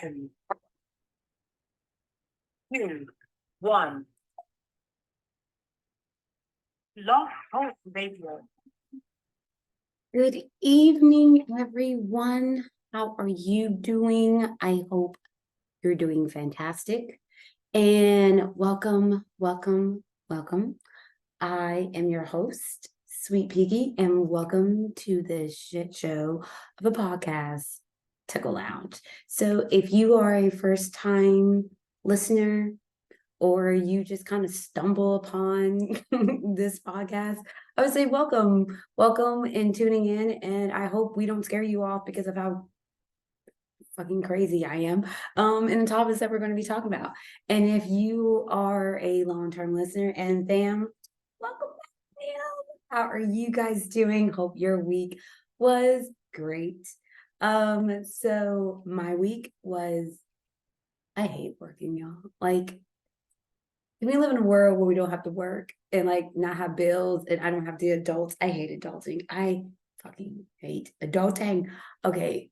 Three, two, one. Love Hope Radio. Good evening, everyone. How are you doing? I hope you're doing fantastic. And welcome, welcome, welcome. I am your host, Sweet Piggy, and welcome to the shit show of a podcast, Tickle Lounge. So if you are a first time listener, or you just kind of stumble upon this podcast, I would say welcome and tuning in. And I hope we don't scare you off because of how fucking crazy I am and the topics that we're going to be talking about. And if you are a long-term listener, and fam, welcome back, fam. How are you guys doing? Hope your week was great. So my week was, I hate working, y'all. Like, we live in a world where we don't have to work and like not have bills, and I don't have the adults. I hate adulting. I fucking hate adulting. Okay,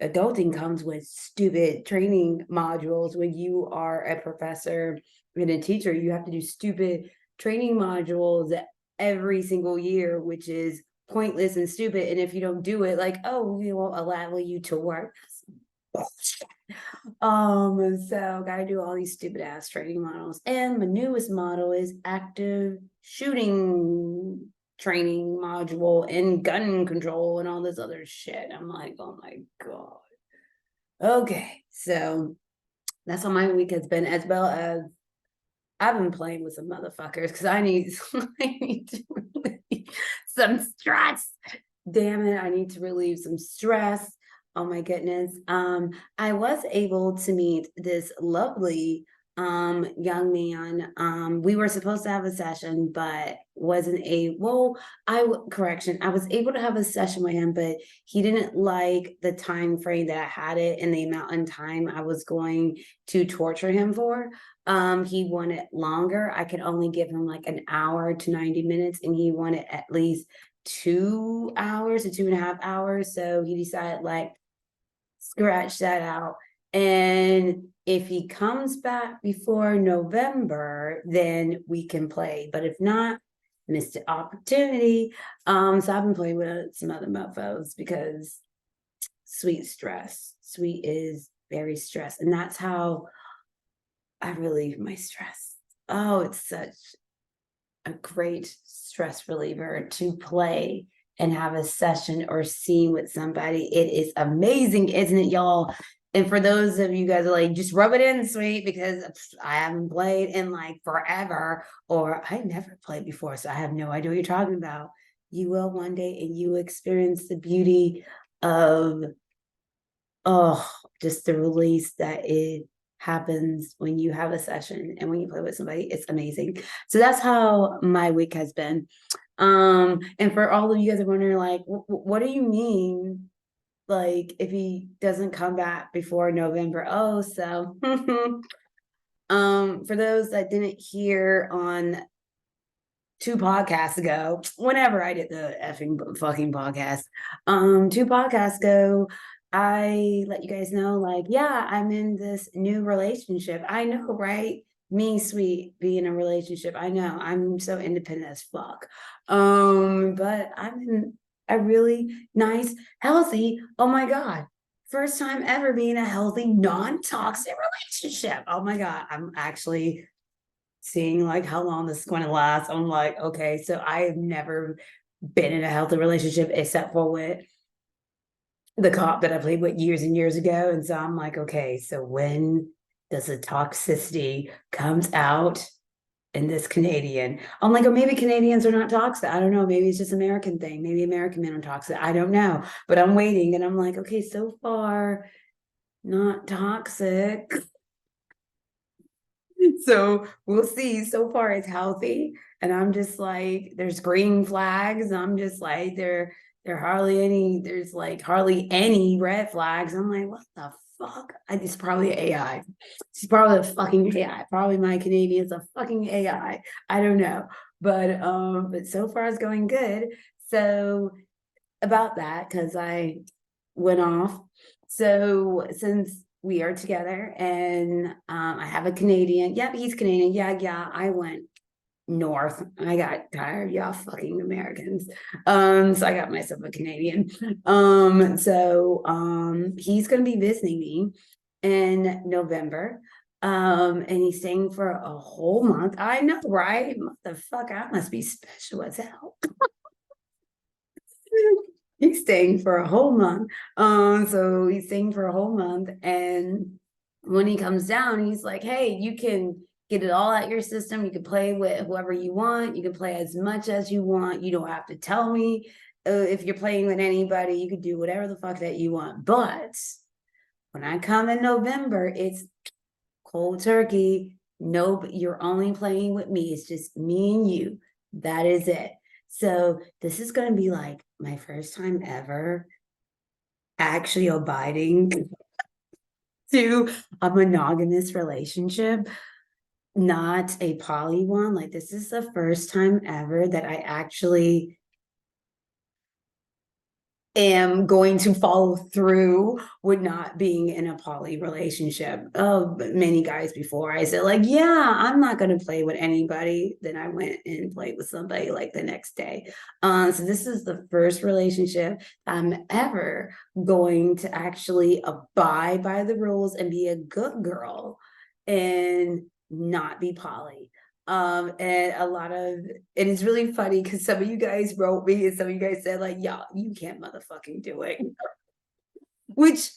adulting comes with stupid training modules. When you are a professor and a teacher, you have to do stupid training modules every single year, which is pointless and stupid. And if you don't do it, like, oh, we won't allow you to work. So gotta do all these stupid ass training models. And my newest model is active shooting training module and gun control and all this other shit. I'm like, oh my God. Okay, so that's how my week has been, as well as I've been playing with some motherfuckers because I need to relieve some stress. Damn it, I need to relieve some stress. Oh my goodness. I was able to meet this lovely young man. We were supposed to have a session, but wasn't I was able to have a session with him, but he didn't like the time frame that I had it and the amount of time I was going to torture him for. He wanted longer. I could only give him like an hour to 90 minutes, and he wanted at least 2 hours to 2.5 hours. So he decided, like, scratch that out. And if he comes back before November, then we can play. But if not, missed the opportunity. So I've been playing with some other mofos because Sweet stress. Sweet is very stressed. And that's how I relieve my stress. Oh, it's such a great stress reliever to play and have a session or scene with somebody. It is amazing, isn't it, y'all? And for those of you guys are like, just rub it in, Sweet, because I haven't played in like forever, or I never played before, so I have no idea what you're talking about. You will one day, and you experience the beauty of, oh, just the release that it happens when you have a session and when you play with somebody. It's amazing. So that's how my week has been. And for all of you guys are wondering, like, what do you mean, like, if he doesn't come back before November? Oh, so for those that didn't hear, on 2 podcasts ago, whenever I did the effing fucking podcast, 2 podcasts ago, I let you guys know, like, yeah, I'm in this new relationship. I know, right? Me, Sweet, be in a relationship. I know I'm so independent as fuck. But I'm in a really nice, healthy, oh my God, first time ever being a healthy, non-toxic relationship. Oh my God, I'm actually seeing like how long this is going to last. I'm like, okay, so I have never been in a healthy relationship except for with the cop that I played with years and years ago. And so I'm like, okay, so when does the toxicity comes out in this Canadian? I'm like, oh, maybe Canadians are not toxic. I don't know. Maybe it's just American thing. Maybe American men are toxic. I don't know. But I'm waiting, and I'm like, okay, so far, not toxic. So we'll see. So far it's healthy, and I'm just like, there's green flags. I'm just like, there hardly any, there's like hardly any red flags. I'm like, what the fuck? It's probably AI. She's probably a fucking AI. Probably my Canadian's a fucking AI. I don't know. But so far it's going good. So about that, because I went off. So since we are together, and I have a Canadian. Yep, he's Canadian. Yeah, I went north. I got tired, y'all fucking Americans. So I got myself a Canadian. He's gonna be visiting me in November. And he's staying for a whole month. I know, right? Motherfucker, I must be special as hell. He's staying for a whole month. So he's staying for a whole month. And when he comes down, he's like, hey, you can get it all out your system. You can play with whoever you want. You can play as much as you want. You don't have to tell me if you're playing with anybody. You can do whatever the fuck that you want. But when I come in November, it's cold turkey. Nope, you're only playing with me. It's just me and you. That is it. So this is going to be like my first time ever actually abiding to a monogamous relationship, not a poly one. Like, this is the first time ever that I actually am going to follow through with not being in a poly relationship. Oh, but many guys before I said, like, yeah, I'm not going to play with anybody. Then I went and played with somebody like the next day. So this is the first relationship I'm ever going to actually abide by the rules and be a good girl and not be poly. And a lot of it is really funny because some of you guys wrote me and some of you guys said, like, y'all, you can't motherfucking do it. Which,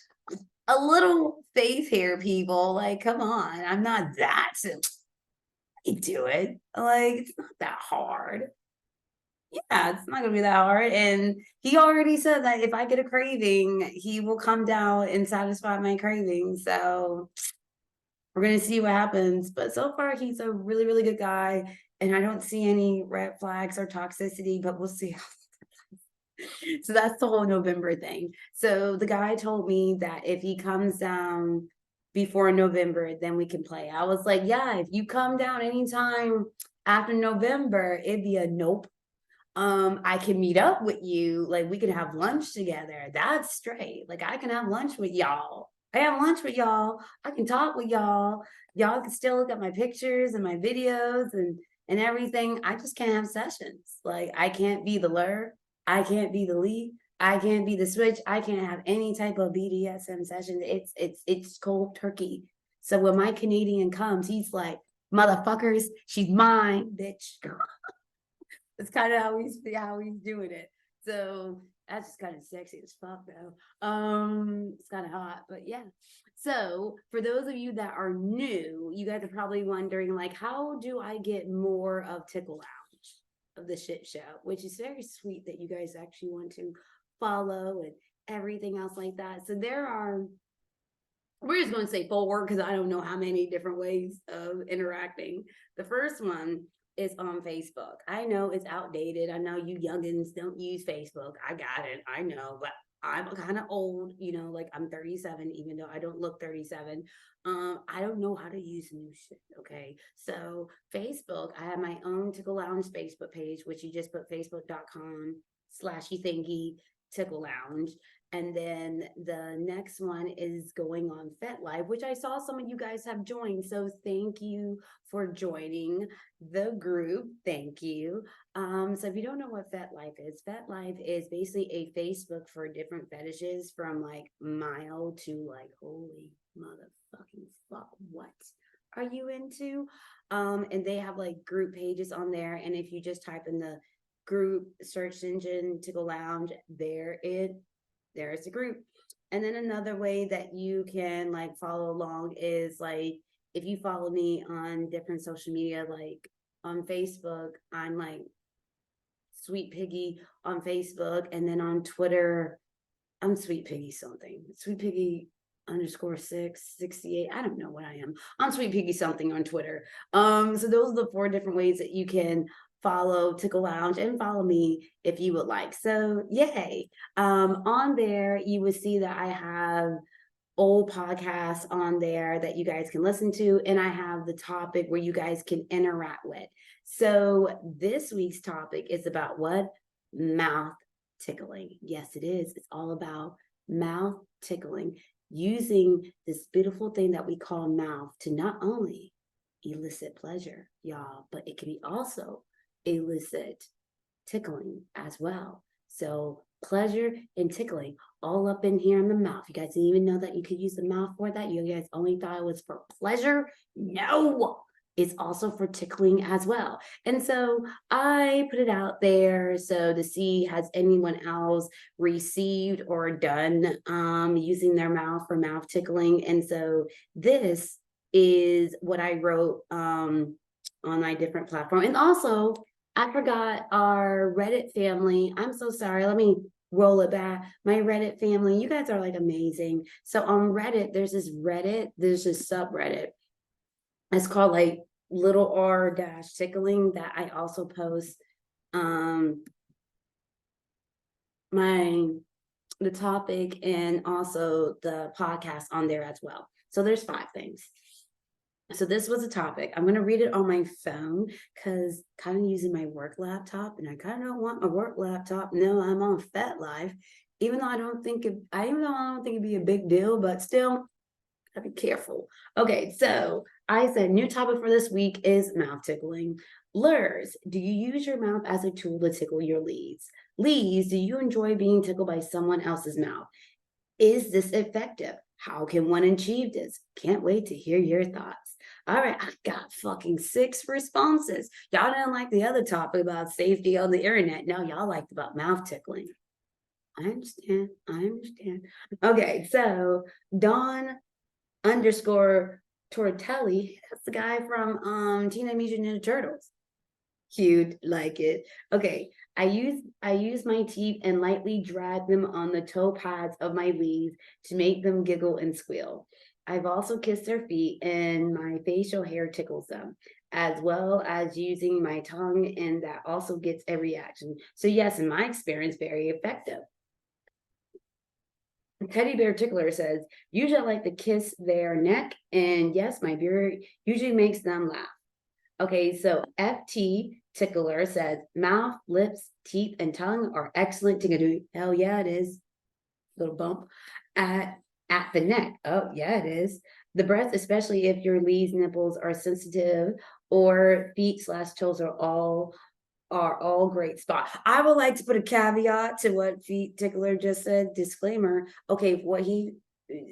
a little faith here, people. Like, come on, I'm not that. I do it. Like, it's not that hard. Yeah, it's not gonna be that hard. And he already said that if I get a craving, he will come down and satisfy my craving. So we're gonna see what happens. But so far, he's a really, really good guy, and I don't see any red flags or toxicity. But we'll see. So that's the whole November thing. So the guy told me that if he comes down before November, then we can play. I was like, yeah, if you come down anytime after November, it'd be a nope. I can meet up with you, like we can have lunch together. That's straight. Like, I can have lunch with y'all. I have lunch with y'all. I can talk with y'all. Y'all can still look at my pictures and my videos and everything. I just can't have sessions. Like, I can't be the lure. I can't be the lead. I can't be the switch. I can't have any type of BDSM session. It's cold turkey. So when my Canadian comes, he's like, motherfuckers, she's mine, bitch. That's kind of how he's doing it. So that's just kind of sexy as fuck, though. It's kind of hot, but yeah. So for those of you that are new, you guys are probably wondering, like, how do I get more of Tickle Lounge, of the shit show? Which is very sweet that you guys actually want to follow and everything else like that. So we're just going to say forward because I don't know how many different ways of interacting. The first one is on Facebook. I know it's outdated. I know you youngins don't use Facebook. I got it. I know, but I'm kind of old, like I'm 37, even though I don't look 37. I don't know how to use new shit. Okay. So Facebook, I have my own Tickle Lounge Facebook page, which you just put facebook.com/you thingy Tickle Lounge. And then the next one is going on FetLife, which I saw some of you guys have joined. So thank you for joining the group. Thank you. So if you don't know what FetLife is basically a Facebook for different fetishes from like mild to like, holy motherfucking fuck, what are you into? And they have like group pages on there. And if you just type in the group search engine Tickle Lounge, there's a group. And then another way that you can like follow along is like if you follow me on different social media, like on Facebook, I'm like Sweet Piggy on Facebook, and then on Twitter, I'm Sweet Piggy something. Sweet Piggy _668. I don't know what I am. I'm Sweet Piggy something on Twitter. So those are the 4 different ways that you can follow Tickle Lounge and follow me if you would like. So yay. On there, you would see that I have old podcasts on there that you guys can listen to, and I have the topic where you guys can interact with. So this week's topic is about what? Mouth tickling. Yes, it is. It's all about mouth tickling. using this beautiful thing that we call mouth to not only elicit pleasure, y'all, but it can be also elicit tickling as well. So pleasure and tickling all up in here in the mouth. You guys didn't even know that you could use the mouth for that. You guys only thought it was for pleasure. No, it's also for tickling as well. And so I put it out there so to see has anyone else received or done using their mouth for mouth tickling. And so this is what I wrote on my different platform. And also I forgot our Reddit family. I'm so sorry. Let me roll it back. My Reddit family, you guys are like amazing. So on Reddit, there's this subreddit. It's called like little r dash tickling that I also post the topic and also the podcast on there as well. So there's 5 things. So this was a topic. I'm going to read it on my phone because kind of using my work laptop, and I kind of don't want a work laptop. No, I'm on FetLife, even though I don't think it'd be a big deal, but still, gotta be careful. Okay, so I said new topic for this week is mouth tickling. Lurs, do you use your mouth as a tool to tickle your leads? Leads, do you enjoy being tickled by someone else's mouth? Is this effective? How can one achieve this? Can't wait to hear your thoughts. All right, I got fucking 6 responses. Y'all didn't like the other topic about safety on the internet. No, y'all liked about mouth tickling. I understand. Okay, so Dawn _ Tortelli, that's the guy from Teenage Mutant Ninja Turtles. Cute, like it. Okay, I use my teeth and lightly drag them on the toe pads of my leaves to make them giggle and squeal. I've also kissed their feet and my facial hair tickles them, as well as using my tongue, and that also gets a reaction. So yes, in my experience, very effective. Teddy Bear Tickler says, usually I like to kiss their neck, and yes, my beard usually makes them laugh. Okay, so FT Tickler says, mouth, lips, teeth, and tongue are excellent to do. Hell yeah, it is. Little bump at the neck. Oh yeah, it is. The breast, especially if your leaves nipples are sensitive or feet / toes are all great spot. I would like to put a caveat to what Feet Tickler just said. Disclaimer. Okay, what he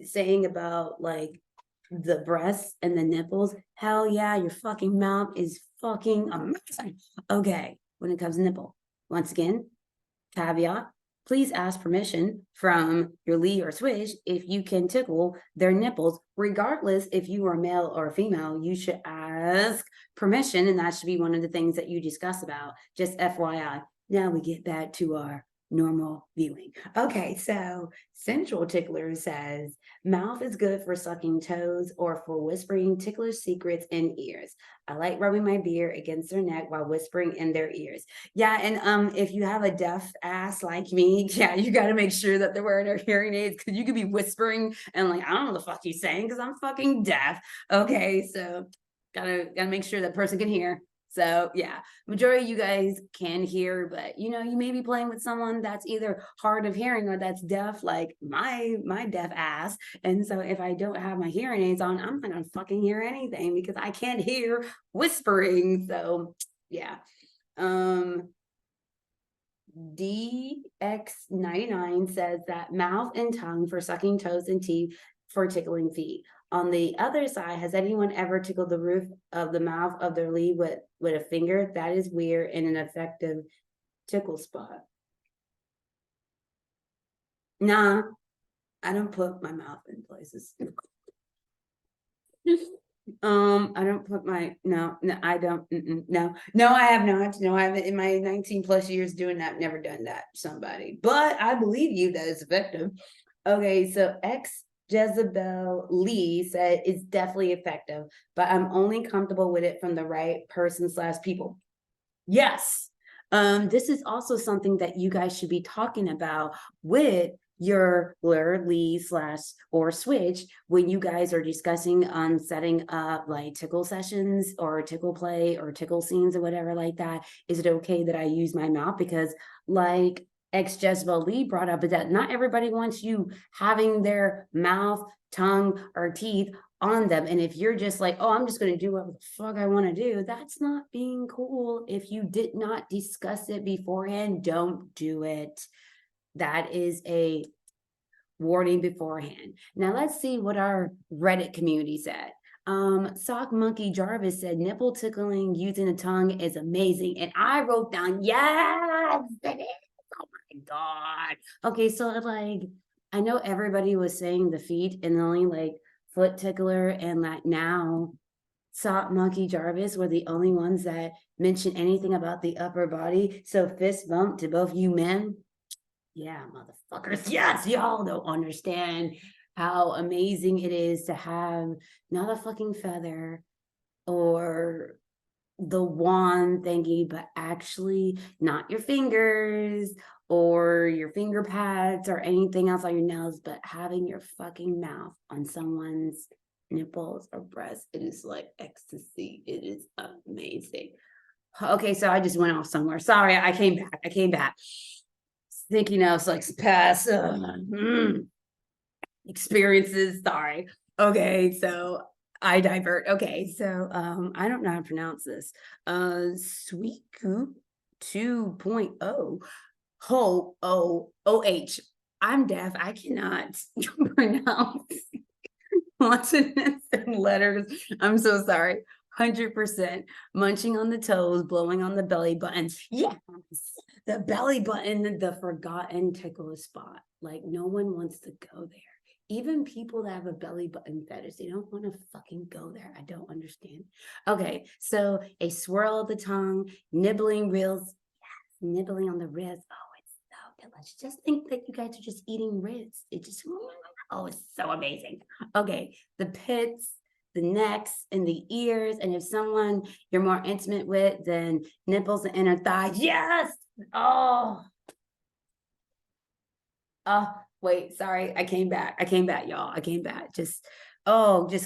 saying about like the breasts and the nipples, hell yeah, your fucking mouth is fucking amazing. Okay, when it comes to nipple, once again, caveat, please ask permission from your lead or switch if you can tickle their nipples. Regardless if you are male or female, you should ask permission, and that should be one of the things that you discuss about. Just FYI. Now we get back to our normal viewing. Okay, so Central Tickler says, mouth is good for sucking toes or for whispering ticklish secrets in ears. I like rubbing my beard against their neck while whispering in their ears. Yeah, and if you have a deaf ass like me, yeah, you got to make sure that they're wearing their hearing aids, because you could be whispering and like, I don't know what the fuck he's saying because I'm fucking deaf. Okay, so gotta make sure that person can hear. So yeah, majority of you guys can hear, but you know, you may be playing with someone that's either hard of hearing or that's deaf, like my deaf ass. And so if I don't have my hearing aids on, I'm not gonna fucking hear anything because I can't hear whispering. So yeah. DX99 says that mouth and tongue for sucking toes and teeth for tickling feet. On the other side, has anyone ever tickled the roof of the mouth of their lead with a finger? That is weird and an effective tickle spot. Nah, I don't put my mouth in places. I don't put my no, I don't. No, I have not. No, I haven't in my 19 plus years doing that. Never done that to somebody, but I believe you that it's effective. Okay, so X Jezebel Lee said it's definitely effective, but I'm only comfortable with it from the right person / people. Yes. This is also something that you guys should be talking about with your lead / or switch when you guys are discussing on setting up like tickle sessions or tickle play or tickle scenes or whatever like that. Is it okay that I use my mouth? Because like ex-Jezebel Lee brought up, is that not everybody wants you having their mouth, tongue, or teeth on them. And if you're just like, oh, I'm just going to do what the fuck I want to do, that's not being cool. If you did not discuss it beforehand, don't do it. That is a warning beforehand. Now let's see what our Reddit community said. Sock Monkey Jarvis said nipple tickling using the tongue is amazing. And I wrote down, yes, it is. Oh my God. Okay, so like I know everybody was saying the feet and only like foot tickler and like now Sock Monkey Jarvis were the only ones that mentioned anything about the upper body. So fist bump to both you men. Yeah, motherfuckers. Yes, y'all don't understand how amazing it is to have not a fucking feather or the wand thingy, but actually not your fingers or your finger pads or anything else on your nails, but having your fucking mouth on someone's nipples or breasts. It is like ecstasy. It is amazing. Okay, so I just went off somewhere. Sorry, I came back. Thinking of like past experiences. Sorry. Okay, so I divert. Okay, so I don't know how to pronounce this. Sweetcoop 2.0 ho o o h. I'm deaf. I cannot pronounce consonants and letters. I'm so sorry. 100% munching on the toes, blowing on the belly buttons. Yes, the belly button, the forgotten tickle spot. Like no one wants to go there. Even people that have a belly button fetish, they don't want to fucking go there. I don't understand. Okay, so a swirl of the tongue, nibbling reels, yes, nibbling on the wrist. Oh, it's so delicious. Just think that you guys are just eating wrists. It just, oh, it's so amazing. Okay, the pits, the necks, and the ears. And if someone you're more intimate with, then nipples and inner thighs. Yes. Oh. Wait, sorry. I came back, y'all. I came back. Just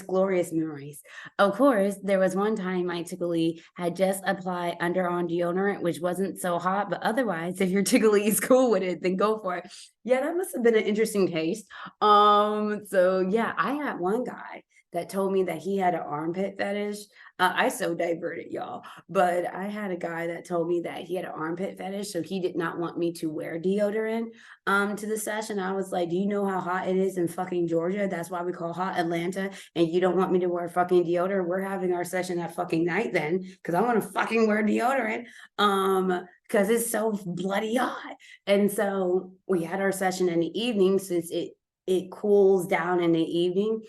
glorious memories. Of course, there was one time I typically had just applied underarm deodorant, which wasn't so hot, but otherwise, if your tickly is cool with it, then go for it. Yeah, that must have been an interesting taste. So yeah, I had one guy that told me that he had an armpit fetish. I so diverted, y'all. But I had a guy that told me that he had an armpit fetish, so he did not want me to wear deodorant to the session. I was like, do you know how hot it is in fucking Georgia? That's why we call hot Atlanta. And you don't want me to wear fucking deodorant? We're having our session that fucking night then, because I want to fucking wear deodorant. Because it's so bloody hot. And so we had our session in the evening since it cools down in the evening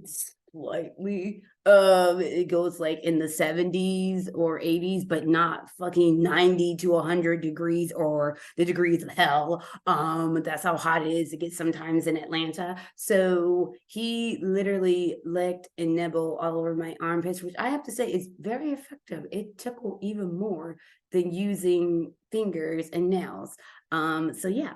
slightly. It goes like in the 70s or 80s, but not fucking 90 to 100 degrees or the degrees of hell. That's how hot it is. It gets sometimes in Atlanta. So he literally licked and nibbled all over my armpits, which I have to say is very effective. It tickled even more than using fingers and nails. So yeah.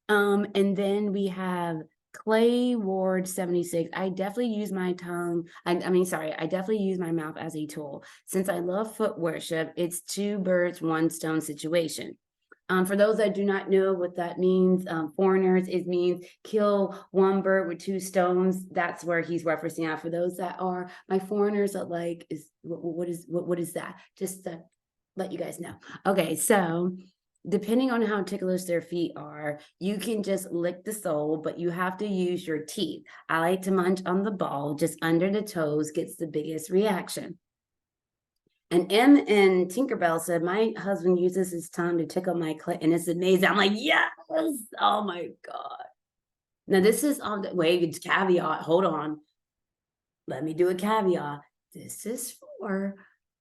And then we have Clay Ward 76. I definitely use my tongue. I definitely use my mouth as a tool. Since I love foot worship, it's two birds, one stone situation. For those that do not know what that means, foreigners, it means kill one bird with two stones. That's where he's referencing out. For those that are my foreigners that like is what is that? Just to let you guys know. Okay, so depending on how ticklish their feet are, you can just lick the sole, but you have to use your teeth. I like to munch on the ball, just under the toes gets the biggest reaction. And M and Tinkerbell said, my husband uses his tongue to tickle my clit, and it's amazing. I'm like, yes, oh my God. Now this is on the wait, it's caveat. Hold on. Let me do a caveat. This is for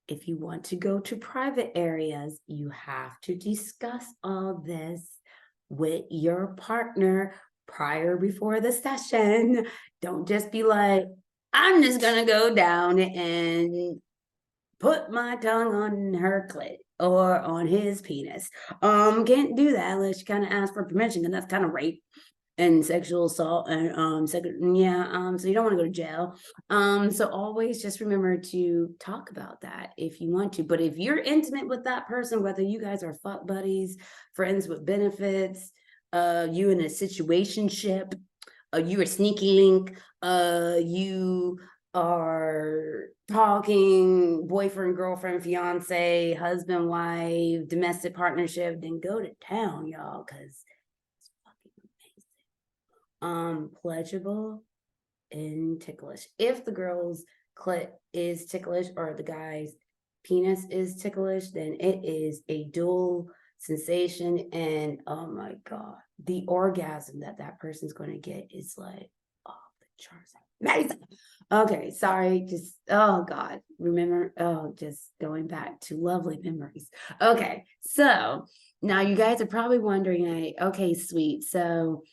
if you want to go to private areas, you have to discuss all this with your partner before the session. Don't just be like, I'm just gonna go down and put my tongue on her clit or on his penis. Can't do that unless you kind of ask for permission, and that's kind of rape. and sexual assault and so you don't want to go to jail. So always just remember to talk about that if you want to. But if you're intimate with that person, whether you guys are fuck buddies, friends with benefits, you in a situationship, you a sneaky link, you are talking boyfriend, girlfriend, fiance, husband, wife, domestic partnership, then go to town, y'all, because it's fucking amazing. Pleasurable and ticklish. If the girl's clit is ticklish or the guy's penis is ticklish, then it is a dual sensation. And oh my God, the orgasm that person's going to get is like off the charts. Amazing. Okay, sorry, just oh God, remember, just going back to lovely memories. Okay, so now you guys are probably wondering, okay, sweet, so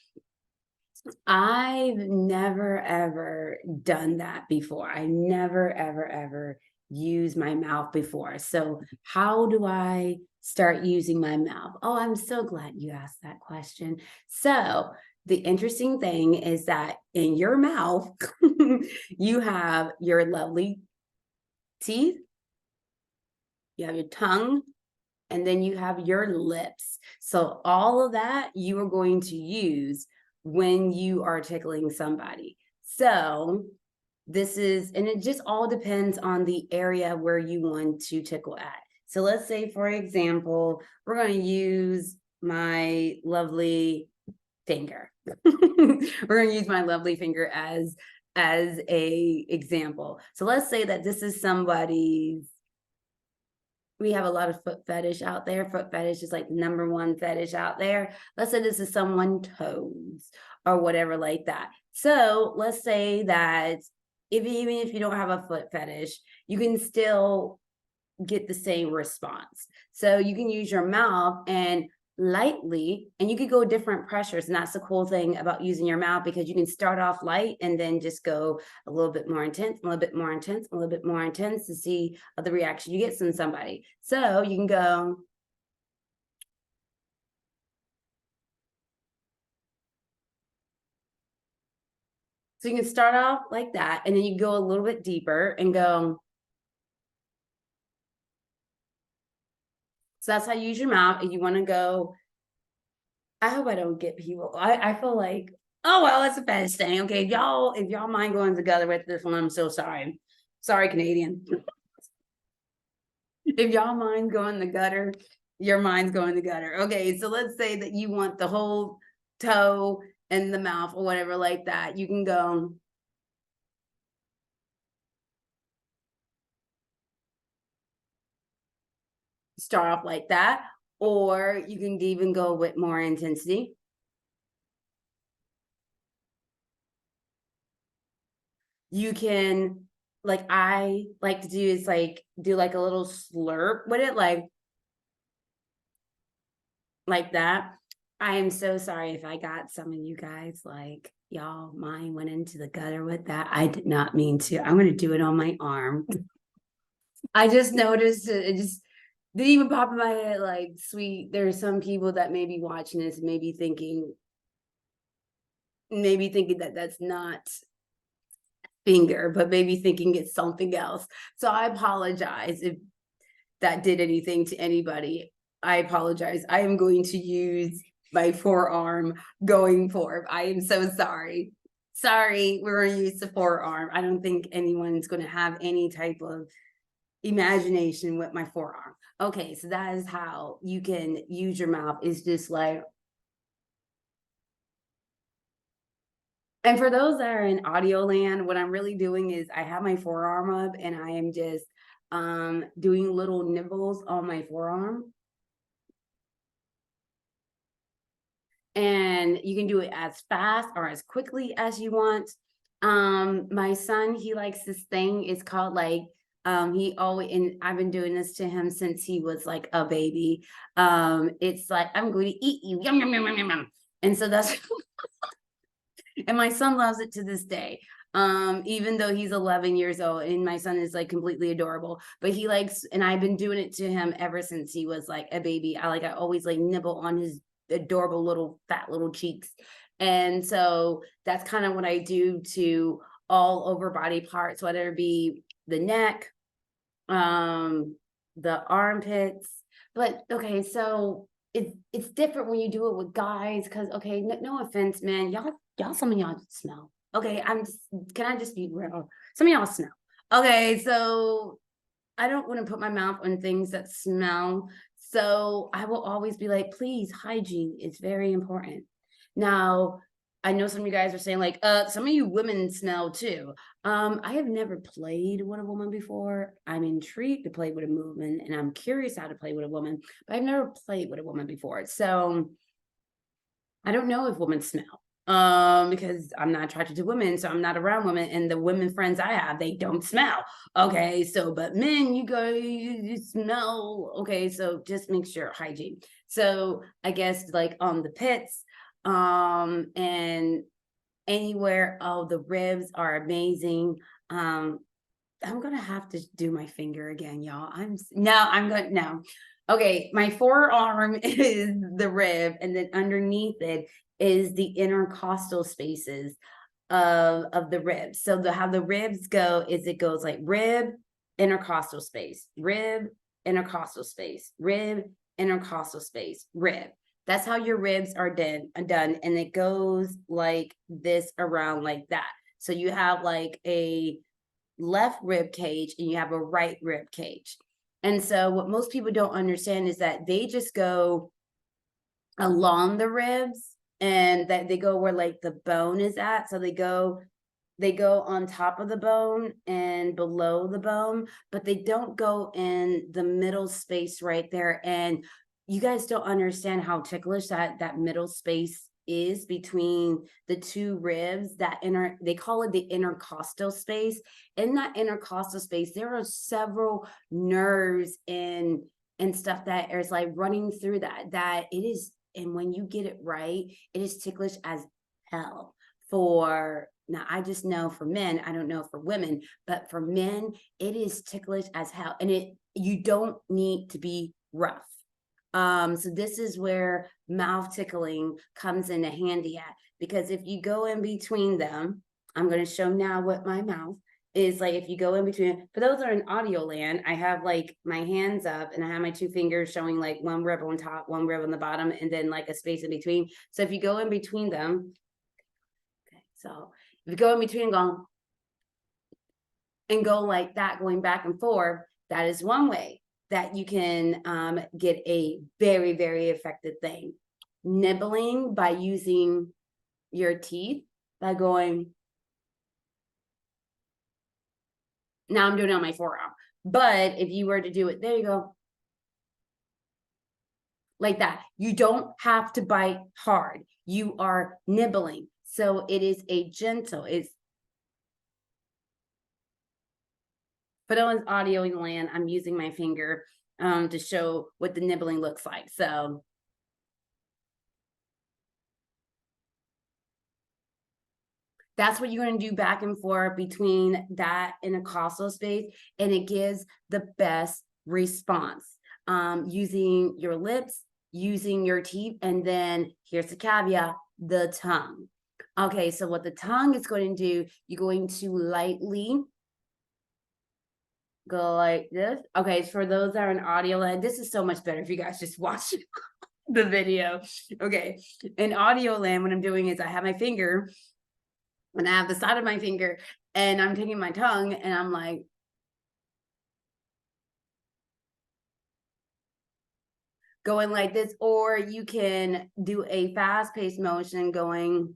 I've never ever done that before. I never ever used my mouth before. So how do I start using my mouth? Oh, I'm so glad you asked that question. So the interesting thing is that in your mouth, you have your lovely teeth, you have your tongue, and then you have your lips. So all of that you are going to use when you are tickling somebody. So this is, and it just all depends on the area where you want to tickle at. So let's say, for example, we're going to use my lovely finger. We're going to use my lovely finger as a example. So let's say that this is somebody's, we have a lot of foot fetish out there. Foot fetish is like number one fetish out there. Let's say this is someone's toes or whatever like that. So let's say that even if you don't have a foot fetish, you can still get the same response. So you can use your mouth and lightly, and you could go different pressures. And that's the cool thing about using your mouth, because you can start off light and then just go a little bit more intense, a little bit more intense, a little bit more intense to see the reaction you get from somebody. So you can go. So you can start off like that, and then you go a little bit deeper and go. So that's how you use your mouth. If you want to go, I hope I don't get people. I feel like, oh well, it's a fetish thing. Okay, if y'all mind going together with this one, I'm so sorry. Sorry, Canadian. If y'all mind going the gutter, your mind's going the gutter. Okay, so let's say that you want the whole toe and the mouth or whatever like that. You can go. Start off like that, or you can even go with more intensity. You can, like I like to do, is like do like a little slurp with it, like that. I am so sorry if I got some of you guys like, y'all mind went into the gutter with that. I did not mean to. I'm going to do it on my arm. I just noticed it just didn't even pop in my head. Like, sweet, there's some people that may be watching this, maybe thinking that that's not finger, but maybe thinking it's something else. So I apologize if that did anything to anybody. I apologize. I am going to use my forearm going forward. I am so sorry. Sorry, we're going to use the forearm. I don't think anyone's going to have any type of imagination with my forearm. Okay, so that is how you can use your mouth, is just like. And for those that are in audio land, what I'm really doing is I have my forearm up and I am just doing little nibbles on my forearm. And you can do it as fast or as quickly as you want. My son, he likes this thing. It's called like, he always, and I've been doing this to him since he was like a baby. It's like, I'm going to eat you. Yum, yum, yum, yum, yum. And so that's, and my son loves it to this day. Even though he's 11 years old, and my son is like completely adorable, but he likes, and I've been doing it to him ever since he was like a baby. I always like nibble on his adorable little fat little cheeks. And so that's kind of what I do to all over body parts, whether it be the neck, the armpits. But okay, so it's different when you do it with guys, because okay, no offense, man, y'all some of y'all smell. Okay, can I just be real? Some of y'all smell. Okay, so I don't want to put my mouth on things that smell. So I will always be like, please, hygiene is very important. Now, I know some of you guys are saying like, some of you women smell too. I have never played with a woman before. I'm intrigued to play with a woman, and I'm curious how to play with a woman, but I've never played with a woman before. So I don't know if women smell. Because I'm not attracted to women, so I'm not around women, and the women friends I have, they don't smell. Okay, so but men, you smell. Okay, so just make sure hygiene. So I guess like on the pits, and anywhere. Oh, the ribs are amazing. I'm gonna have to do my finger again, y'all. I'm going no. Okay, my forearm is the rib, and then underneath it is the intercostal spaces of the ribs. So how the ribs go is it goes like rib, intercostal space, rib, intercostal space, rib, intercostal space, rib. That's how your ribs are done, and it goes like this around like that. So you have like a left rib cage and you have a right rib cage. And so what most people don't understand is that they just go along the ribs, and that they go where like the bone is at. So they go on top of the bone and below the bone, but they don't go in the middle space right there. And you guys don't understand how ticklish that middle space is between the two ribs. They call it the intercostal space. In that intercostal space, there are several nerves and stuff that is like running through that it is. And when you get it right, it is ticklish as hell. For now, I just know for men, I don't know for women, but for men, it is ticklish as hell. And you don't need to be rough. So this is where mouth tickling comes into handy at, because if you go in between them, I'm going to show now what my mouth is like. If you go in between, for those that are in audio land, I have like my hands up and I have my two fingers showing like one rib on top, one rib on the bottom, and then like a space in between. So if you go in between them, okay, so if you go in between and go like that, going back and forth, that is one way that you can get a very, very effective thing. Nibbling by using your teeth, by going, now I'm doing it on my forearm, but if you were to do it, there you go, like that. You don't have to bite hard. You are nibbling. So it is a gentle, for those audio in land, I'm using my finger to show what the nibbling looks like. So that's what you're going to do back and forth between that intercostal space, and it gives the best response. Using your lips, using your teeth, and then here's the caveat, the tongue. Okay, so what the tongue is going to do, you're going to lightly go like this. Okay, for those that are in audio land, this is so much better if you guys just watch the video. Okay, in audio land, what I'm doing is I have my finger, and I have the side of my finger, and I'm taking my tongue, and I'm like, going like this, or you can do a fast-paced motion going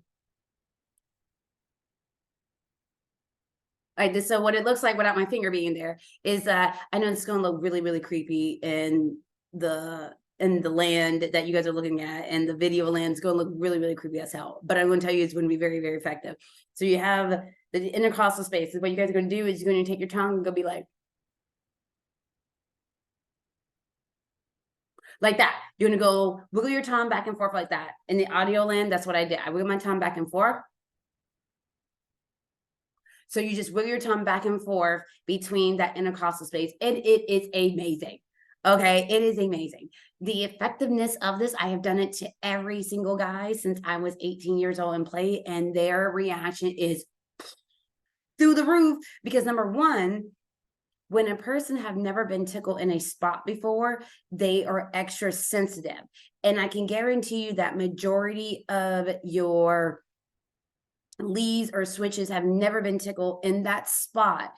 like this. So what it looks like without my finger being there is that I know it's going to look really, really creepy in the land that you guys are looking at, and the video land is going to look really, really creepy as hell. But I'm going to tell you, it's going to be very, very effective. So you have the intercostal space. What you guys are going to do is you're going to take your tongue and go be like that. You're going to go wiggle your tongue back and forth like that. In the audio land, that's what I did. I wiggle my tongue back and forth. So you just wiggle your tongue back and forth between that intercostal space. And it is amazing. Okay, it is amazing. The effectiveness of this, I have done it to every single guy since I was 18 years old and play, and their reaction is through the roof because number one, when a person have never been tickled in a spot before, they are extra sensitive. And I can guarantee you that majority of your leads or switches have never been tickled in that spot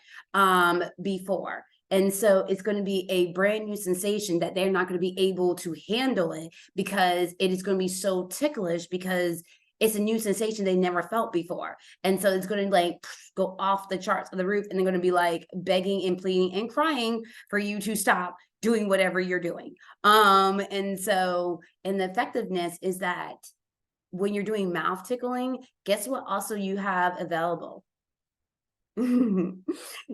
before. And so it's going to be a brand new sensation that they're not going to be able to handle it because it is going to be so ticklish because it's a new sensation they never felt before. And so it's going to like go off the charts of the roof and they're going to be like begging and pleading and crying for you to stop doing whatever you're doing. And the effectiveness is that when you're doing mouth tickling, guess what also you have available?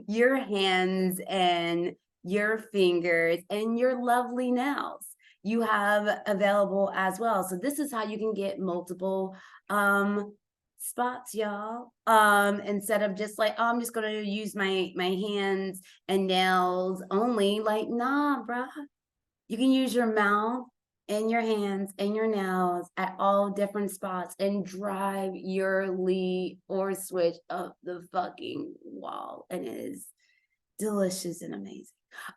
Your hands and your fingers and your lovely nails you have available as well. So this is how you can get multiple spots, y'all. Instead of just like, oh, I'm just gonna use my hands and nails only. Like, nah, bruh. You can use your mouth and your hands and your nails at all different spots and drive your lead or switch up the fucking wall. And it is delicious and amazing.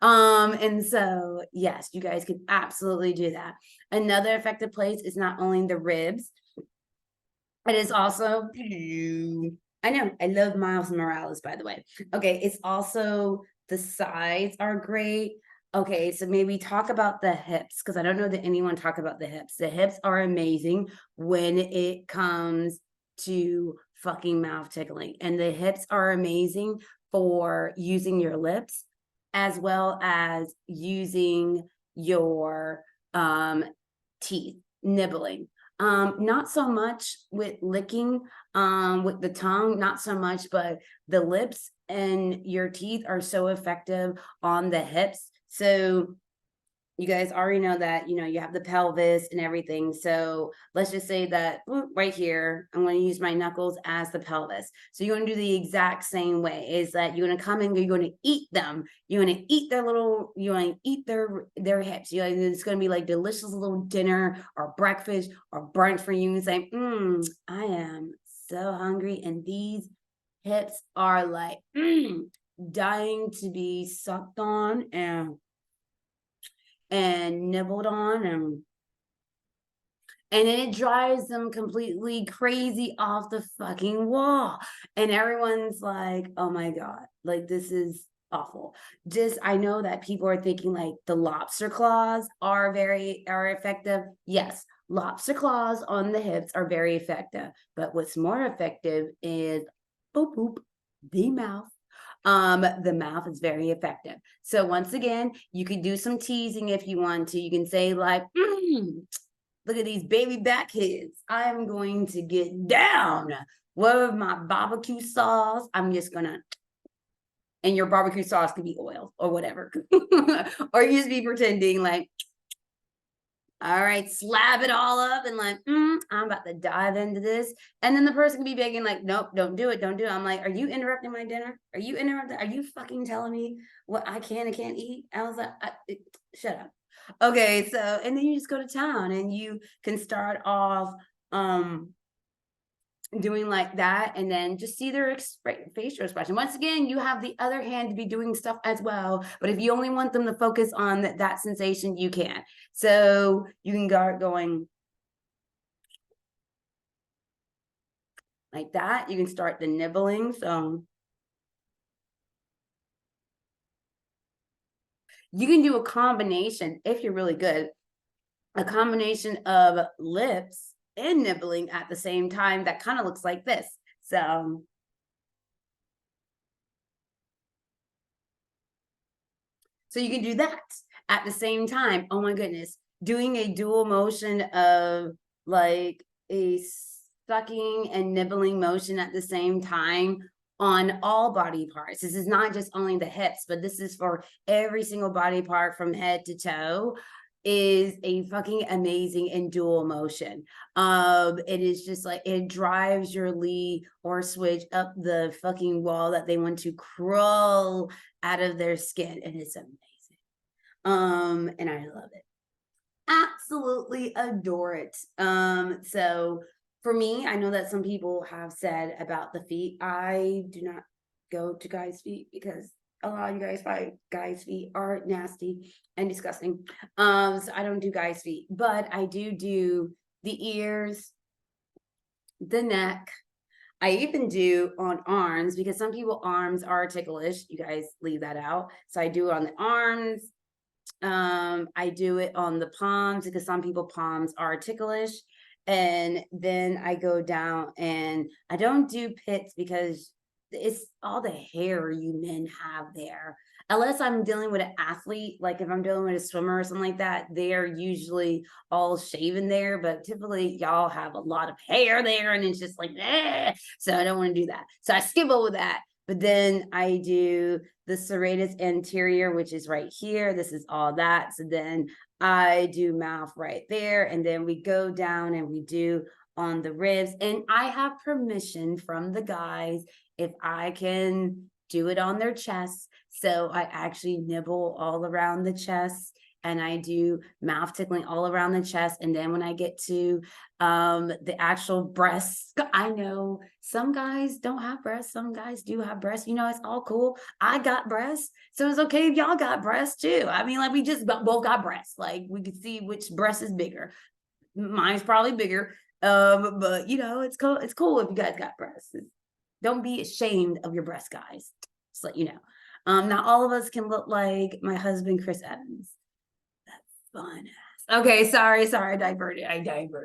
And so yes, you guys can absolutely do that. Another effective place is not only the ribs, it is also, I know, I love Miles Morales, by the way. Okay, it's also the sides are great. Okay, so maybe talk about the hips because I don't know that anyone talk about the hips. The hips are amazing when it comes to fucking mouth tickling, and the hips are amazing for using your lips as well as using your teeth, nibbling. Not so much with licking, with the tongue, not so much, but the lips and your teeth are so effective on the hips. So you guys already know that, you have the pelvis and everything. So let's just say that right here, I'm going to use my knuckles as the pelvis. So you're going to do the exact same way is that you're going to come in, you're going to eat them. You're going to eat their little, you're going to eat their hips. It's going to be like delicious little dinner or breakfast or brunch for you and say, I am so hungry. And these hips are like, dying to be sucked on and nibbled on and then it drives them completely crazy off the fucking wall. And everyone's like, oh my God, like this is awful. I know that people are thinking like the lobster claws are effective. Yes, lobster claws on the hips are very effective. But what's more effective is boop boop, the mouth. The mouth is very effective. So once again, you can do some teasing if you want to. You can say like, look at these baby back heads. I'm going to get down with my barbecue sauce. I'm just gonna, and your barbecue sauce could be oil or whatever. Or you just be pretending like, all right, slap it all up and like, I'm about to dive into this. And then the person can be begging, like, nope, don't do it, don't do it. I'm like, are you interrupting my dinner? Are you interrupting? Are you fucking telling me what I can and can't eat? I was like, shut up. Okay, so, and then you just go to town and you can start off doing like that and then just see their facial expression. Once again, you have the other hand to be doing stuff as well, but if you only want them to focus on that sensation, you can. So you can start going like that. You can start the nibbling. So you can do a combination if you're really good, a combination of lips and nibbling at the same time that kind of looks like this. So you can do that at the same time. Oh my goodness. Doing a dual motion of like a sucking and nibbling motion at the same time on all body parts. This is not just only the hips, but this is for every single body part from head to toe is a fucking amazing and dual motion. It is just like it drives your lead or switch up the fucking wall that they want to crawl out of their skin, and it's amazing. And I love it. Absolutely adore it. So for me, I know that some people have said about the feet, I do not go to guys' feet because a lot of you guys find guys' feet are nasty and disgusting. So I don't do guys' feet, but I do the ears, the neck. I even do on arms because some people arms are ticklish. You guys leave that out. So I do it on the arms. I do it on the palms because some people palms are ticklish. And then I go down and I don't do pits because it's all the hair you men have there. Unless I'm dealing with an athlete, like if I'm dealing with a swimmer or something like that, they're usually all shaven there. But typically, y'all have a lot of hair there, and it's just like, eh. So I don't want to do that. So I skip over that. But then I do the serratus anterior, which is right here. This is all that. So then I do mouth right there. And then we go down and we do on the ribs. And I have permission from the guys if I can do it on their chest. So I actually nibble all around the chest and I do mouth tickling all around the chest. And then when I get to the actual breasts, I know some guys don't have breasts, some guys do have breasts. You know, it's all cool. I got breasts, so it's okay if y'all got breasts too. I mean, like we just both got breasts. Like we could see which breast is bigger. Mine's probably bigger, but you know, it's cool. It's cool if you guys got breasts. Don't be ashamed of your breasts, guys. Just let you know. Not all of us can look like my husband, Chris Evans. Fun. Okay, sorry, I diverted.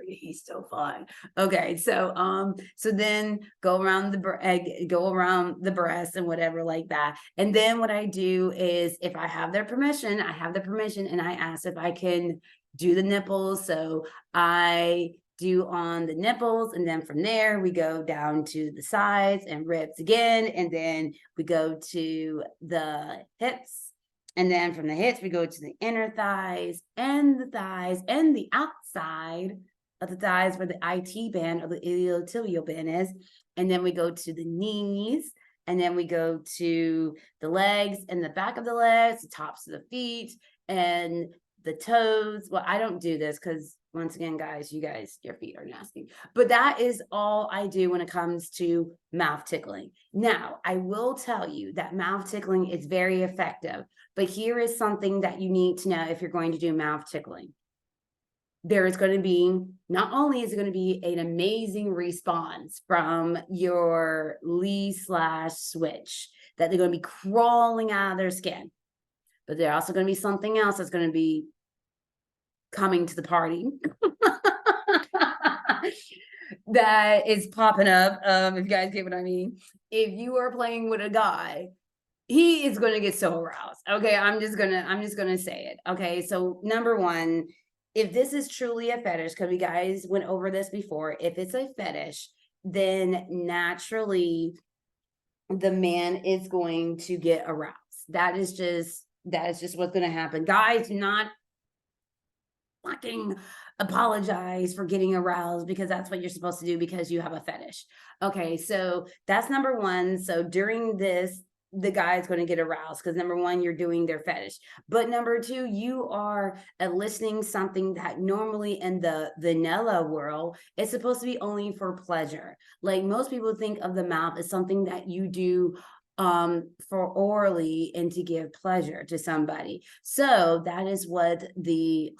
He's still fun. Okay, so then go around the breast and whatever like that. And then what I do is if I have their permission, and I ask if I can do the nipples. So I do on the nipples, and then from there we go down to the sides and ribs again, and then we go to the hips. And then from the hips, we go to the inner thighs and the outside of the thighs where the IT band or the iliotibial band is. And then we go to the knees, and then we go to the legs and the back of the legs, the tops of the feet, and the toes. Well, I don't do this because once again, guys, your feet are nasty. But that is all I do when it comes to mouth tickling. Now, I will tell you that mouth tickling is very effective. But here is something that you need to know if you're going to do mouth tickling. There is going to be, not only is it going to be an amazing response from your Lee/switch, that they're going to be crawling out of their skin, but there's also going to be something else that's going to be coming to the party that is popping up. If you guys get what I mean. If you are playing with a guy, he is going to get so aroused. Okay, I'm just gonna say it. Okay, so number one, if this is truly a fetish, because we guys went over this before, if it's a fetish, then naturally the man is going to get aroused. That is just what's going to happen. Guys, do not fucking apologize for getting aroused because that's what you're supposed to do because you have a fetish. Okay, so that's number one. So during this, the guy is going to get aroused because number one, you're doing their fetish. But number two, you are eliciting something that normally in the vanilla world is supposed to be only for pleasure. Like most people think of the mouth as something that you do for orally and to give pleasure to somebody. So that is what the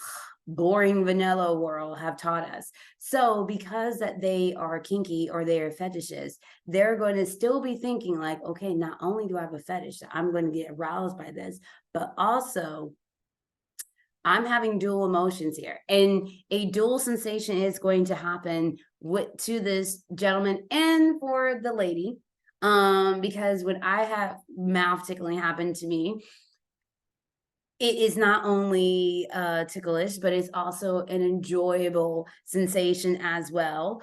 boring vanilla world have taught us. So because that they are kinky or they are fetishes, they're going to still be thinking like, okay, not only do I have a fetish, I'm going to get aroused by this, but also I'm having dual emotions here. And a dual sensation is going to happen to this gentleman and for the lady. Because when I have mouth tickling happen to me, it is not only ticklish, but it's also an enjoyable sensation as well.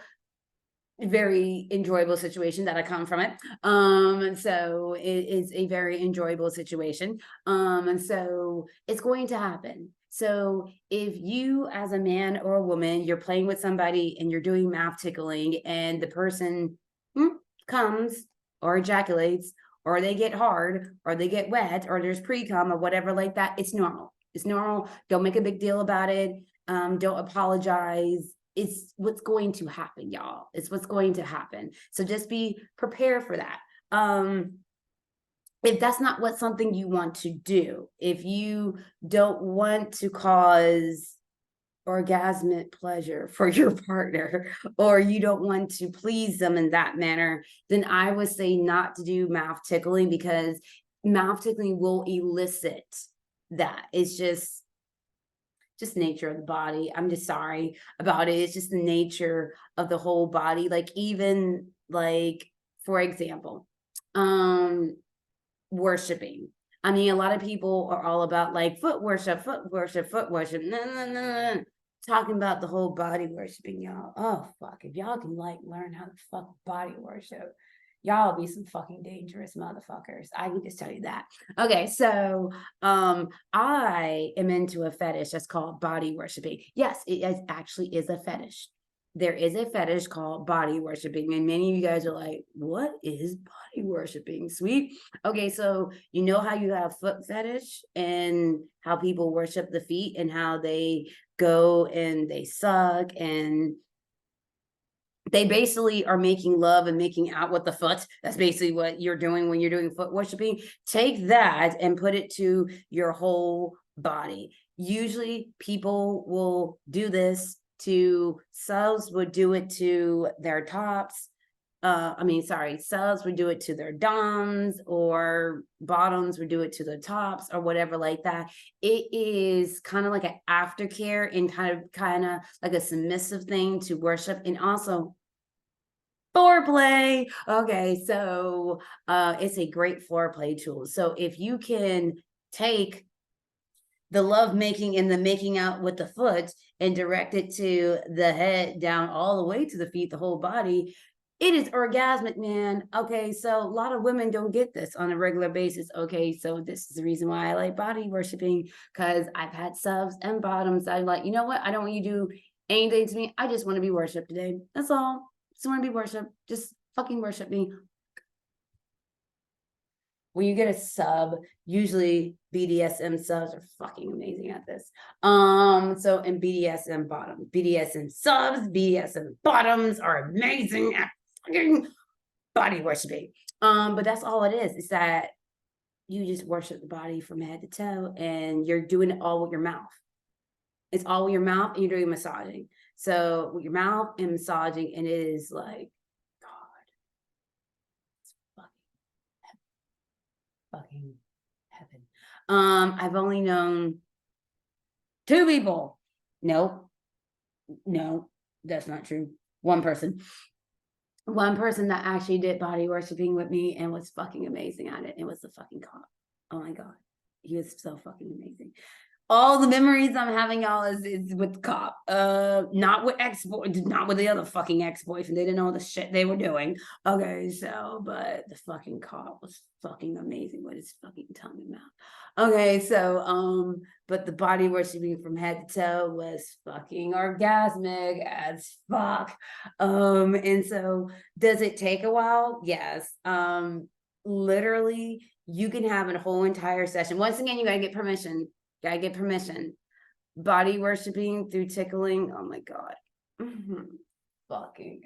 Very enjoyable situation that I come from it. And so it is a very enjoyable situation. And so it's going to happen. So if you as a man or a woman, you're playing with somebody and you're doing mouth tickling and the person comes or ejaculates or they get hard or they get wet or there's pre-cum or whatever like that, it's normal. It's normal. Don't make a big deal about it. Don't apologize. It's what's going to happen, y'all. It's what's going to happen. So just be prepared for that. If that's not what something you want to do, if you don't want to cause orgasmic pleasure for your partner, or you don't want to please them in that manner, then I would say not to do mouth tickling, because mouth tickling will elicit that. It's just nature of the body. I'm just sorry about it. It's just the nature of the whole body. Like, even like, for example, worshiping. I mean, a lot of people are all about like foot worship, foot worship, foot worship. No, no, no, no. Talking about the whole body worshiping, y'all. Oh fuck. If y'all can like learn how to fuck body worship, y'all be some fucking dangerous motherfuckers. I can just tell you that. Okay, so I am into a fetish that's called body worshiping. Yes, actually is a fetish. There is a fetish called body worshiping, and many of you guys are like, what is body worshiping, sweet? Okay, so you know how you have foot fetish and how people worship the feet and how they go and they suck and they basically are making love and making out with the foot. That's basically what you're doing when you're doing foot worshiping. Take that and put it to your whole body. Usually people will do this to, subs would do it to their tops. Subs would do it to their doms, or bottoms would do it to the tops, or whatever like that. It is kind of like an aftercare and kind of like a submissive thing to worship, and also foreplay. Okay, so it's a great foreplay tool. So if you can take the love making and the making out with the foot and direct it to the head, down all the way to the feet, the whole body, it is orgasmic, man. Okay, so a lot of women don't get this on a regular basis. Okay, so this is the reason why I like body worshiping, because I've had subs and bottoms. I'm like, you know what? I don't want you to do anything to me. I just want to be worshipped today. That's all. Just want to be worshipped. Just fucking worship me. When you get a sub, usually BDSM subs are fucking amazing at this. So in BDSM bottom, BDSM subs, BDSM bottoms are amazing at fucking body worshiping. But that's all it is. It's that you just worship the body from head to toe, and you're doing it all with your mouth. It's all with your mouth, and you're doing massaging. So with your mouth and massaging, and it is like, fucking heaven. I've only known 2 people. No, that's not true. One person that actually did body worshiping with me and was fucking amazing at it. It was the fucking cop. Oh my God. He was so fucking amazing. All the memories I'm having, y'all, is with the cop. Not with not with the other fucking ex-boyfriend. They didn't know the shit they were doing. Okay, so, but the fucking cop was fucking amazing with his fucking tongue and mouth. Okay, so, but the body worshiping from head to toe was fucking orgasmic as fuck. And so does it take a while? Yes. Literally, you can have a whole entire session. Once again, you gotta get permission. Gotta get permission. Body worshiping through tickling. Oh my God. Fucking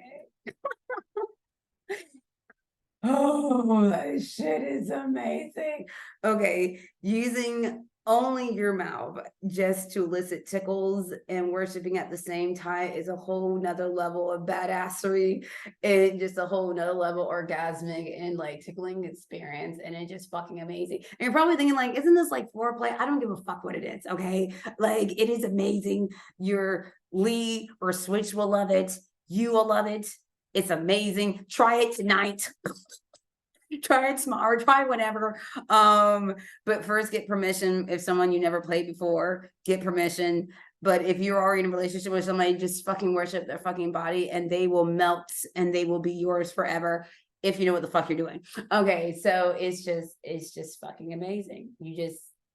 oh, that shit is amazing. Okay, using only your mouth just to elicit tickles and worshiping at the same time is a whole nother level of badassery, and just a whole nother level orgasmic and like tickling experience, and it's just fucking amazing. And you're probably thinking like, isn't this like foreplay? I don't give a fuck what it is, okay? Like, it is amazing. Your Lee or Switch will love it. You will love it. It's amazing. Try it tonight. Try it tomorrow, try whatever. But first get permission. If someone you never played before, get permission. But if you're already in a relationship with somebody, just fucking worship their fucking body, and they will melt and they will be yours forever if you know what the fuck you're doing. Okay, so it's just fucking amazing. You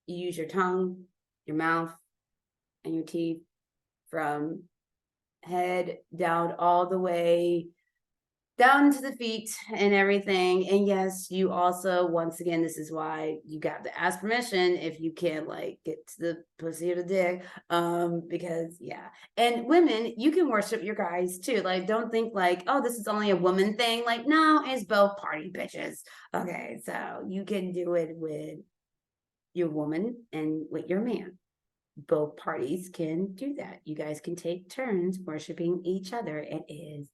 use your tongue, your mouth, and your teeth from head down all the way down to the feet and everything. And yes, you also, once again, this is why you got to ask permission if you can't like get to the pussy or the dick. Because yeah. And women, you can worship your guys too. Like, don't think like, oh, this is only a woman thing. Like, no, it's both party bitches. Okay, so you can do it with your woman and with your man. Both parties can do that. You guys can take turns worshiping each other. It is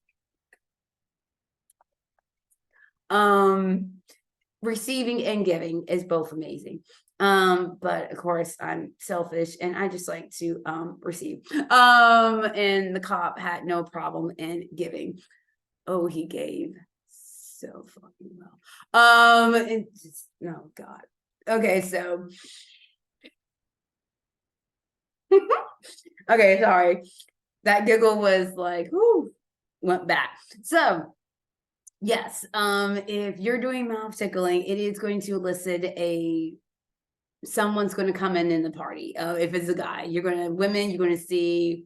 receiving and giving is both amazing. But of course I'm selfish and I just like to receive. And the cop had no problem in giving. Oh, he gave so fucking well. It just, oh God. Okay, so okay, sorry. That giggle was like, whoo, went back. So yes, if you're doing mouth tickling, it is going to elicit someone's going to come in the party. If it's a guy, you're going to see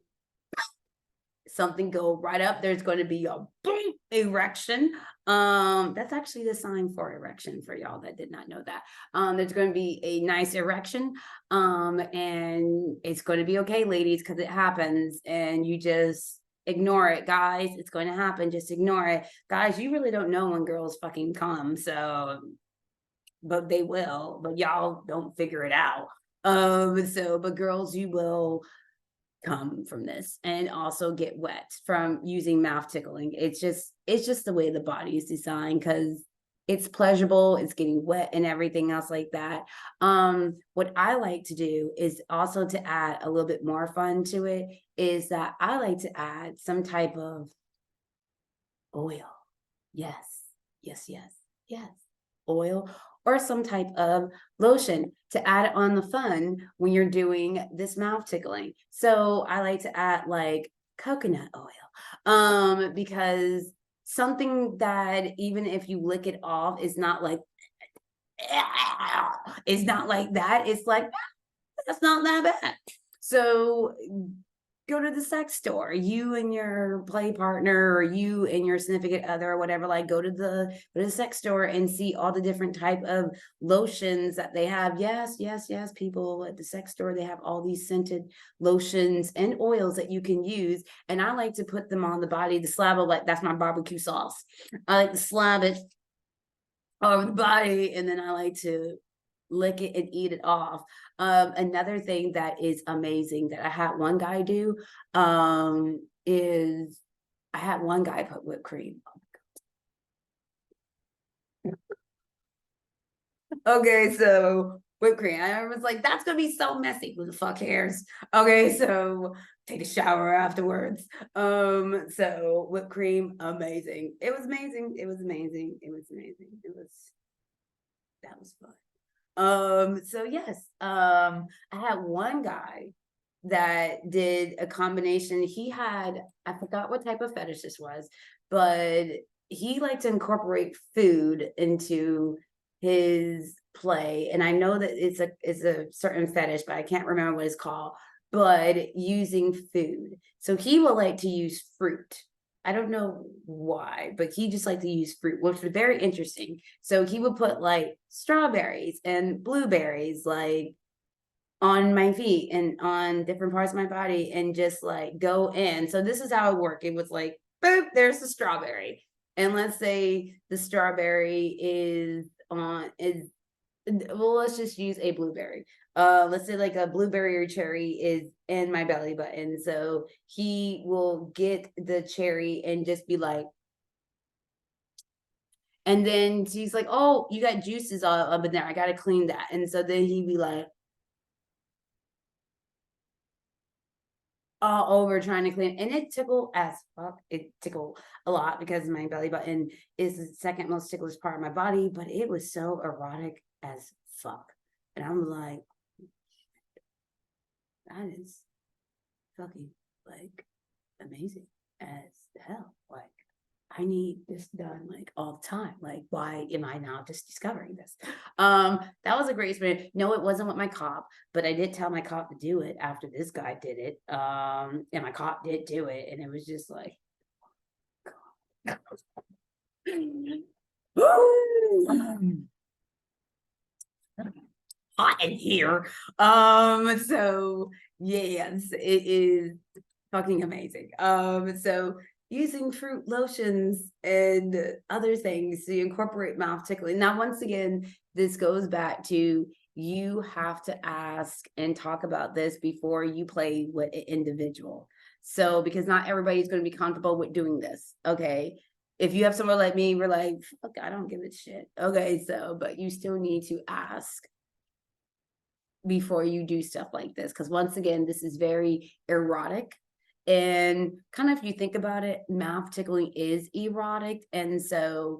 something go right up. There's going to be a boom erection. That's actually the sign for erection for y'all that did not know that. There's going to be a nice erection. And it's going to be okay, ladies, because it happens, and you just ignore it, guys. It's going to happen. Just ignore it, guys. You really don't know when girls fucking come, so but they will. But y'all don't figure it out. But girls, you will come from this and also get wet from using mouth tickling. It's just the way the body is designed, because it's pleasurable, it's getting wet and everything else like that. What I like to do is also to add a little bit more fun to it, is that I like to add some type of oil. Yes, yes, yes, yes. Oil or some type of lotion to add on the fun when you're doing this mouth tickling. So I like to add like coconut oil, because something that even if you lick it off is not like, it's not like that. It's like, that's not that bad. So go to the sex store, you and your play partner, or you and your significant other, or whatever, like go to the sex store and see all the different type of lotions that they have. Yes, yes, yes, people at the sex store, they have all these scented lotions and oils that you can use. And I like to put them on the body, the slab of, like, that's my barbecue sauce. I like to slab it over the body, and then I like to lick it and eat it off. Another thing that is amazing that I had one guy do, is I had one guy put whipped cream. Okay, so whipped cream. I was like, that's gonna be so messy. Who the fuck cares? Okay, so take a shower afterwards. So whipped cream, amazing. It was amazing. It was amazing. It was amazing. That was fun. So yes, I had one guy that did a combination. He had, I forgot what type of fetish this was, but he liked to incorporate food into his play. And I know that it's a certain fetish, but I can't remember what it's called. But using food. So he will like to use fruit. I don't know why, but he just liked to use fruit, which was very interesting. So he would put like strawberries and blueberries like on my feet and on different parts of my body and just like go in. So this is how it worked. It was like, boop, there's the strawberry. And let's say the strawberry well, let's just use a blueberry. Let's say like a blueberry or cherry is in my belly button. So he will get the cherry and just be like, and then she's like, oh, you got juices all up in there. I gotta clean that. And so then he'd be like, all over trying to clean, and it tickled as fuck. It tickled a lot because my belly button is the second most ticklish part of my body, but it was so erotic as fuck. And I'm like, that is fucking like amazing as hell. Like, I need this done like all the time. Like, why am I now just discovering this? That was a great experience. No, it wasn't with my cop, but I did tell my cop to do it after this guy did it. And my cop did do it, and it was just like, Hot in here. So yes, it is fucking amazing. So using fruit lotions and other things to incorporate mouth tickling. Now, once again, this goes back to you have to ask and talk about this before you play with an individual. So, because not everybody's going to be comfortable with doing this. Okay. If you have someone like me, we're like, fuck, I don't give a shit. Okay. So, but you still need to ask before you do stuff like this. Because once again, this is very erotic. And kind of if you think about it, mouth tickling is erotic. And so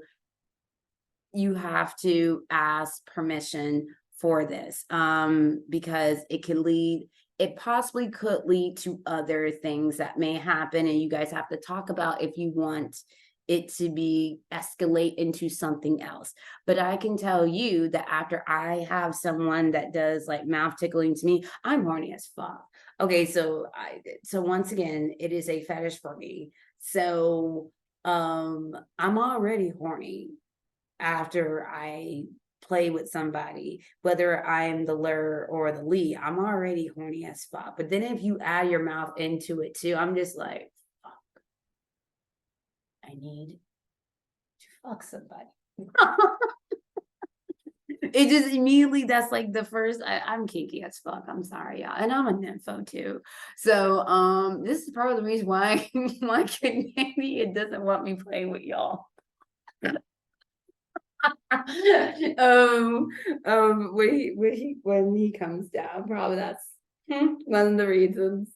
you have to ask permission for this because it possibly could lead to other things that may happen. And you guys have to talk about if you want it to be escalate into something else. But I can tell you that after I have someone that does like mouth tickling to me, I'm horny as fuck. Okay, so once again, it is a fetish for me. So I'm already horny after I play with somebody, whether I'm the lure or the lead, I'm already horny as fuck. But then if you add your mouth into it too, I'm just like, fuck, I need to fuck somebody. It just immediately, that's like the first, I'm kinky as fuck. I'm sorry, y'all. And I'm a nympho too. So this is part of the reason why my Canadian doesn't want me playing with y'all. When he comes down, probably that's one of the reasons.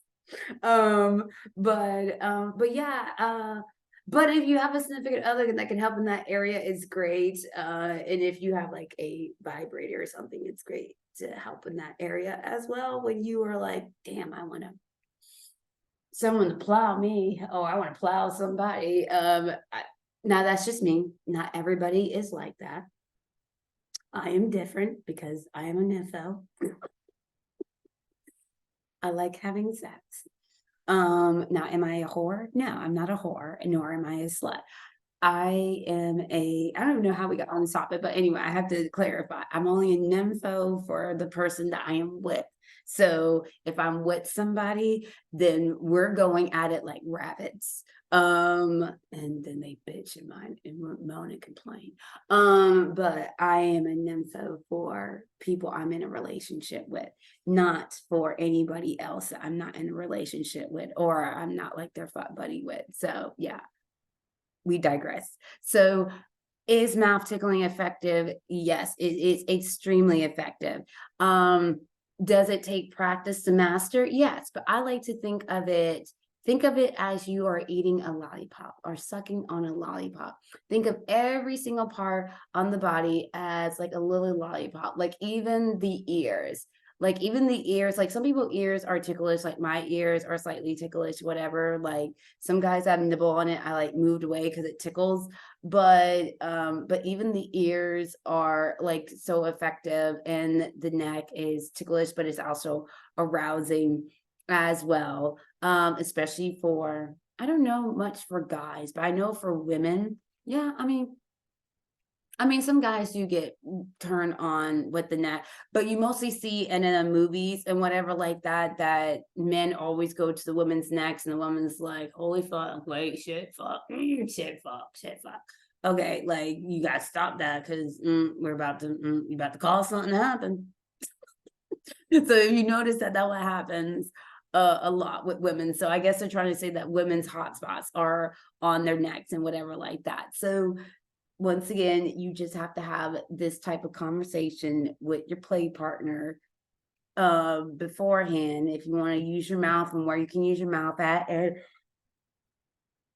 But yeah, but if you have a significant other that can help in that area, it's great. And if you have like a vibrator or something, it's great to help in that area as well. When you are like, damn, I want someone to plow me, or I want to plow somebody. Now that's just me. Not everybody is like that. I am different because I am a nympho. I like having sex. Now am I a whore? No, I'm not a whore, nor am I a slut. I don't even know how we got on this topic, but anyway, I have to clarify. I'm only a nympho for the person that I am with. So if I'm with somebody, then we're going at it like rabbits. And then they bitch and moan and complain. But I am a nympho for people I'm in a relationship with, not for anybody else that I'm not in a relationship with, or I'm not like their fuck buddy with. So yeah, we digress. So is mouth tickling effective? Yes, it is extremely effective. Does it take practice to master? Yes, but I like to think of it as you are eating a lollipop or sucking on a lollipop. Think of every single part on the body as like a little lollipop, like even the ears. Like even the ears, like some people ears are ticklish, like my ears are slightly ticklish, whatever. Like some guys have nibble on it. I like moved away because it tickles. But even the ears are like so effective, and the neck is ticklish, but it's also arousing as well. Especially for, I don't know much for guys, but I know for women, yeah, I mean, some guys do get turned on with the neck, but you mostly see in the movies and whatever like that, that men always go to the women's necks and the woman's like, holy fuck, wait, shit, fuck, shit, fuck, shit, fuck. Okay, like you gotta stop that because we're about to, you about to cause something to happen. So if you notice that what happens a lot with women. So I guess they're trying to say that women's hot spots are on their necks and whatever like that. So once again, you just have to have this type of conversation with your play partner beforehand, if you want to use your mouth and where you can use your mouth at, and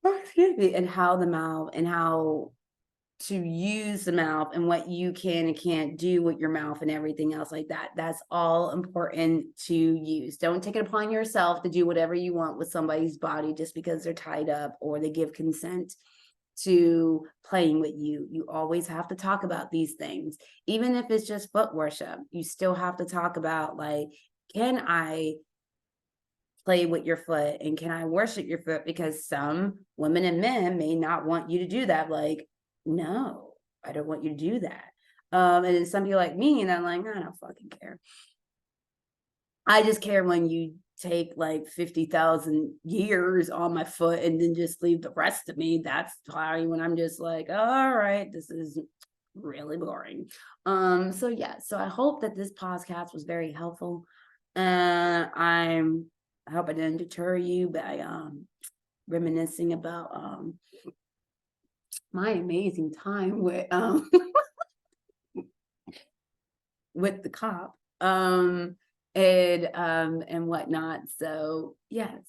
excuse me, and how the mouth and how to use the mouth and what you can and can't do with your mouth and everything else like that. That's all important to use. Don't take it upon yourself to do whatever you want with somebody's body just because they're tied up or they give consent to playing with you. You always have to talk about these things. Even if it's just foot worship, you still have to talk about, like, can I play with your foot and can I worship your foot? Because some women and men may not want you to do that. Like, no, I don't want you to do that. And then some people like me, and I'm like, I don't fucking care. I just care when you take like 50,000 years on my foot and then just leave the rest of me. That's why when I'm just like, all right, this is really boring. So yeah, so I hope that this podcast was very helpful. And I hope I didn't deter you by reminiscing about my amazing time with with the cop and whatnot. So yes.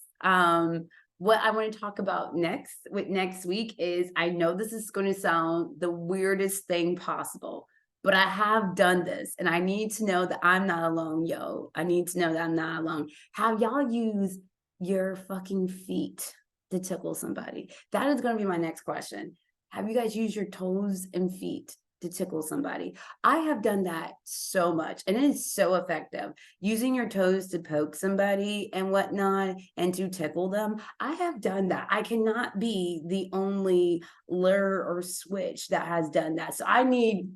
What I want to talk about next week is, I know this is going to sound the weirdest thing possible, but I have done this and I need to know that I'm not alone, yo. I need to know that I'm not alone. Have y'all used your fucking feet to tickle somebody? That is going to be my next question. Have you guys used your toes and feet to tickle somebody? I have done that so much, and it is so effective. Using your toes to poke somebody and whatnot and to tickle them. I have done that. I cannot be the only lure or switch that has done that. So I need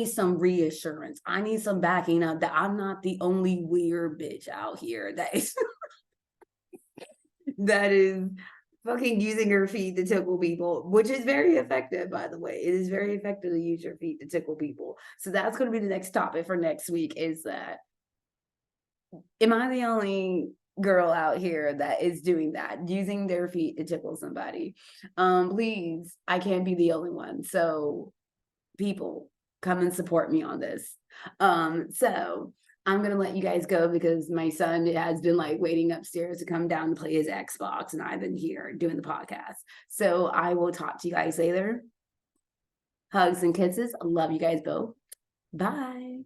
some reassurance. I need some backing up that I'm not the only weird bitch out here that is that is fucking using your feet to tickle people, which is very effective, by the way. It is very effective to use your feet to tickle people. So that's going to be the next topic for next week, is that, am I the only girl out here that is doing that, using their feet to tickle somebody? Please, I can't be the only one. So people, come and support me on this. So I'm gonna let you guys go because my son has been like waiting upstairs to come down to play his Xbox, and I've been here doing the podcast. So I will talk to you guys later. Hugs and kisses. I love you guys both. Bye.